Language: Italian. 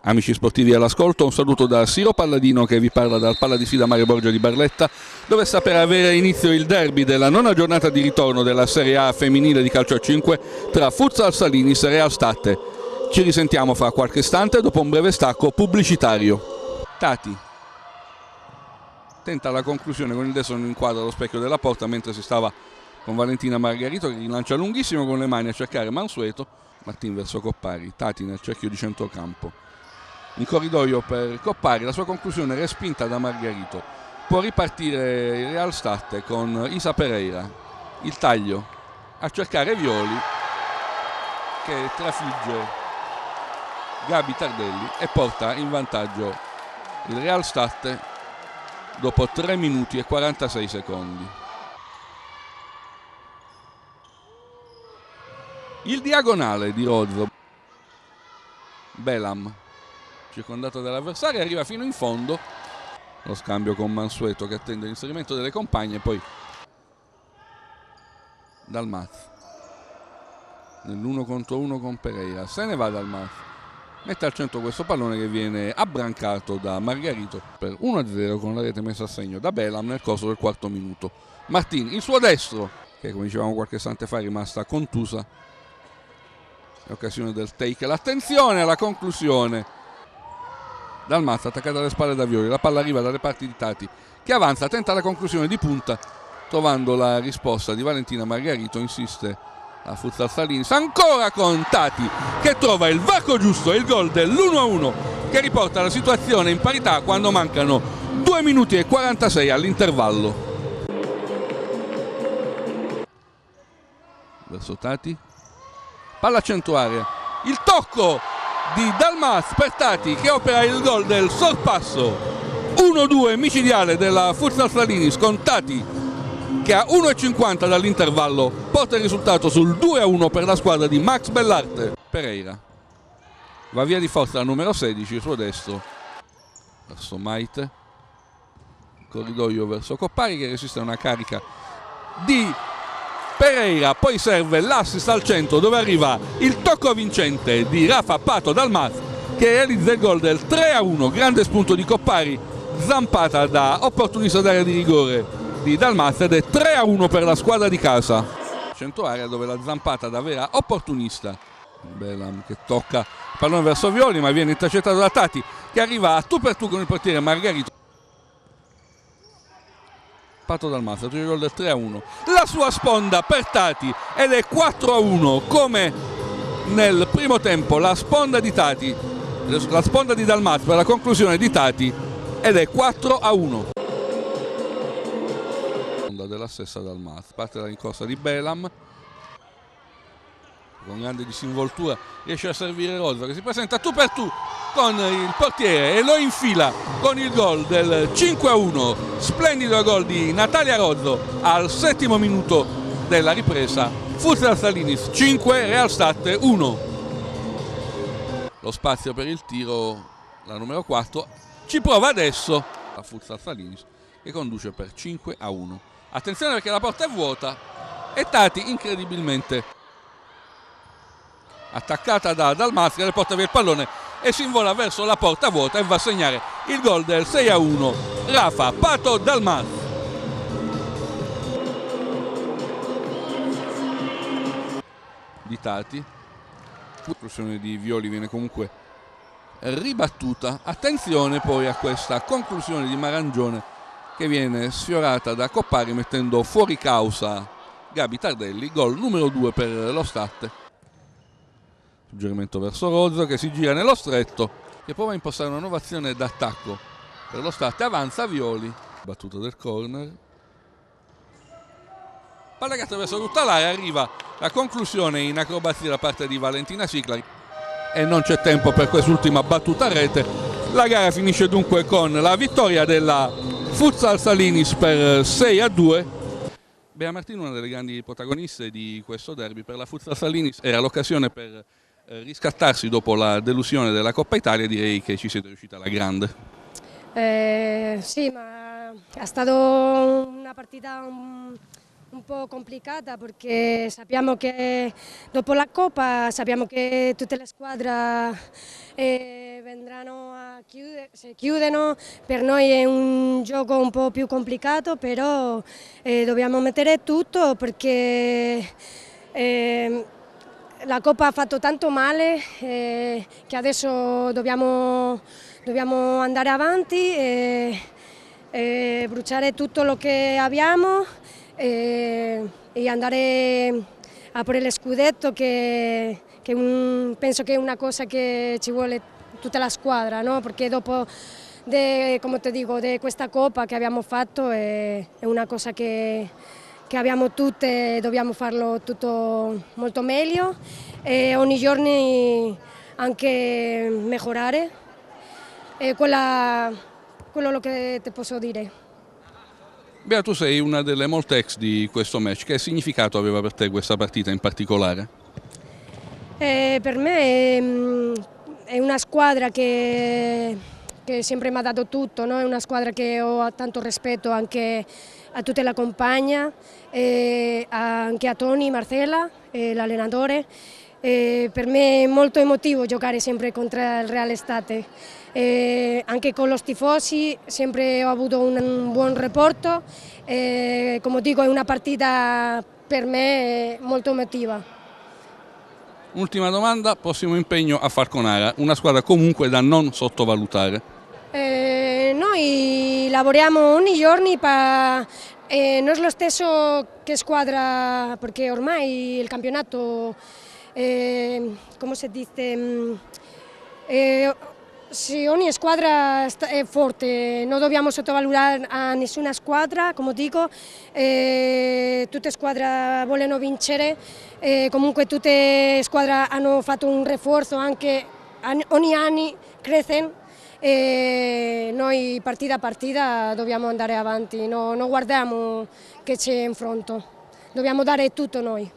Amici sportivi all'ascolto, un saluto da Siro Palladino che vi parla dal Palla di Sfida Mario Borgia di Barletta, dove sta per avere inizio il derby della nona giornata di ritorno della Serie A femminile di calcio a 5 tra Futsal Salinis e Real State. Ci risentiamo fra qualche istante dopo un breve stacco pubblicitario. Tati tenta la conclusione con il destro, non inquadra lo specchio della porta mentre si stava con Valentina Margarito che rilancia lunghissimo con le mani a cercare Mansueto. Martin verso Coppari, Tati nel cerchio di centrocampo. In corridoio per Coppari, la sua conclusione respinta da Margarito. Può ripartire il Real State con Isa Pereira. Il taglio a cercare Violi che trafigge Gabi Tardelli e porta in vantaggio il Real State dopo 3 minuti e 46 secondi. Il diagonale di Rozzo, Belam, circondato dall'avversario, arriva fino in fondo. Lo scambio con Mansueto che attende l'inserimento delle compagne, poi Dalmaz nell'1 contro 1 con Pereira, se ne va Dalmaz, mette al centro questo pallone che viene abbrancato da Margarito per 1-0 con la rete messa a segno da Belam nel corso del quarto minuto. Martin, il suo destro, che come dicevamo qualche istante fa è rimasta contusa, in occasione del take. L'attenzione alla conclusione. Dalmaz attaccata alle spalle da Violi, la palla arriva dalle parti di Tati che avanza, tenta la conclusione di punta, trovando la risposta di Valentina Margarito, insiste a Futsal Salinis, ancora con Tati che trova il varco giusto e il gol dell'1-1 che riporta la situazione in parità quando mancano 2 minuti e 46 all'intervallo. Verso Tati, palla a centro area, il tocco di Dalmaz per Tati che opera il gol del sorpasso 1-2 micidiale della Futsal Salinis con Tati che a 1,50 dall'intervallo porta il risultato sul 2-1 per la squadra di Max Bellarte. Pereira va via di forza al numero 16, il suo destro verso Maite, corridoio verso Coppari che resiste a una carica di Pereira, poi serve l'assist al centro dove arriva il tocco vincente di Rafa Pato Dalmaz che realizza il gol del 3-1, grande spunto di Coppari, zampata da opportunista d'area di rigore di Dalmaz ed è 3-1 per la squadra di casa. Centro area dove la zampata da vera opportunista, Belam che tocca il pallone verso Violi ma viene intercettato da Tati che arriva a tu per tu con il portiere Margarito. Pato Dalmaz, il gol del 3-1, la sua sponda per Tati ed è 4-1 come nel primo tempo, la sponda di Tati, la sponda di Dalmaz per la conclusione di Tati ed è 4-1. Della stessa Dalmaz, parte la rincorsa di Belam con grande disinvoltura, riesce a servire Rozzo che si presenta tu per tu con il portiere e lo infila con il gol del 5-1, splendido gol di Natalia Rozzo al 7° minuto della ripresa. Futsal Salinis 5, Real State 1. Lo spazio per il tiro, la numero 4 ci prova adesso la Futsal Salinis che conduce per 5-1. Attenzione perché la porta è vuota e Tati incredibilmente attaccata da Dalmaz che le porta via il pallone e si invola verso la porta vuota e va a segnare il gol del 6-1 Rafa Pato Dalmaz. Di Tati, la conclusione di Violi viene comunque ribattuta. Attenzione poi a questa conclusione di Marangione che viene sfiorata da Coppari mettendo fuori causa Gabi Tardelli, gol numero 2 per lo State. Suggerimento verso Rozzo che si gira nello stretto, che prova a impostare una nuova azione d'attacco per lo State, avanza Violi, battuta del corner, palla che attraversa tutta l'area, arriva la conclusione in acrobazia da parte di Valentina Siclari e non c'è tempo per quest'ultima battuta a rete. La gara finisce dunque con la vittoria della Futsal Salinis per 6-2. Bea Martino, una delle grandi protagoniste di questo derby per la Futsal Salinis, era l'occasione per riscattarsi dopo la delusione della Coppa Italia. Direi che ci siete riusciti alla grande. Sì, ma è stata una partita un po' complicata perché sappiamo che dopo la Coppa sappiamo che tutte le squadre vendranno se chiudono, per noi è un gioco un po' più complicato, però dobbiamo mettere tutto perché la Coppa ha fatto tanto male che adesso dobbiamo andare avanti e bruciare tutto lo che abbiamo e andare a per lo scudetto che penso che è una cosa che ci vuole tutta la squadra, no? Perché dopo, come ti dico, di questa Coppa che abbiamo fatto è una cosa che abbiamo tutte e dobbiamo farlo tutto molto meglio e ogni giorno anche migliorare. È quello che ti posso dire. Bea, tu sei una delle molte ex di questo match, che significato aveva per te questa partita in particolare? Per me è una squadra che sempre mi ha dato tutto, no? È una squadra che ho tanto rispetto anche a tutta la compagna, anche a Tony, Marcella, l'allenatore. Per me è molto emotivo giocare sempre contro il Real Estate. Anche con los tifosi sempre ho avuto un buon rapporto. Come dico, è una partita per me molto emotiva. Ultima domanda, prossimo impegno a Falconara, una squadra comunque da non sottovalutare. Noi lavoriamo ogni giorno, non è lo stesso che squadra, perché ormai il campionato, come si dice, sì, ogni squadra è forte, non dobbiamo sottovalutare a nessuna squadra, come dico, tutte le squadre vogliono vincere, comunque tutte le squadre hanno fatto un rinforzo, anche ogni anno crescono e noi partita a partita dobbiamo andare avanti, non guardiamo che c'è in fronte, dobbiamo dare tutto noi.